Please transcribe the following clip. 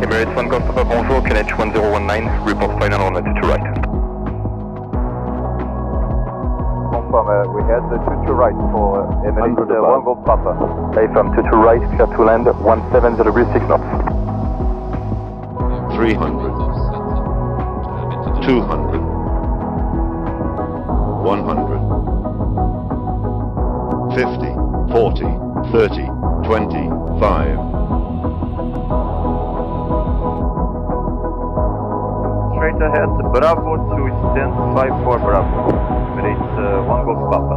Emirates 1 Golf Papa, bonjour, QNH 1019, report final on altitude right. Confirm, we had the 22 right for Emirates 1 Golf Papa. AFM 22 right, clear to land, 17 degrees 6 knots. 300, 200, 100, 50, 40, 30, 25. Straight ahead, Bravo to stand 54 Bravo. Emirates 1 Golf Papa.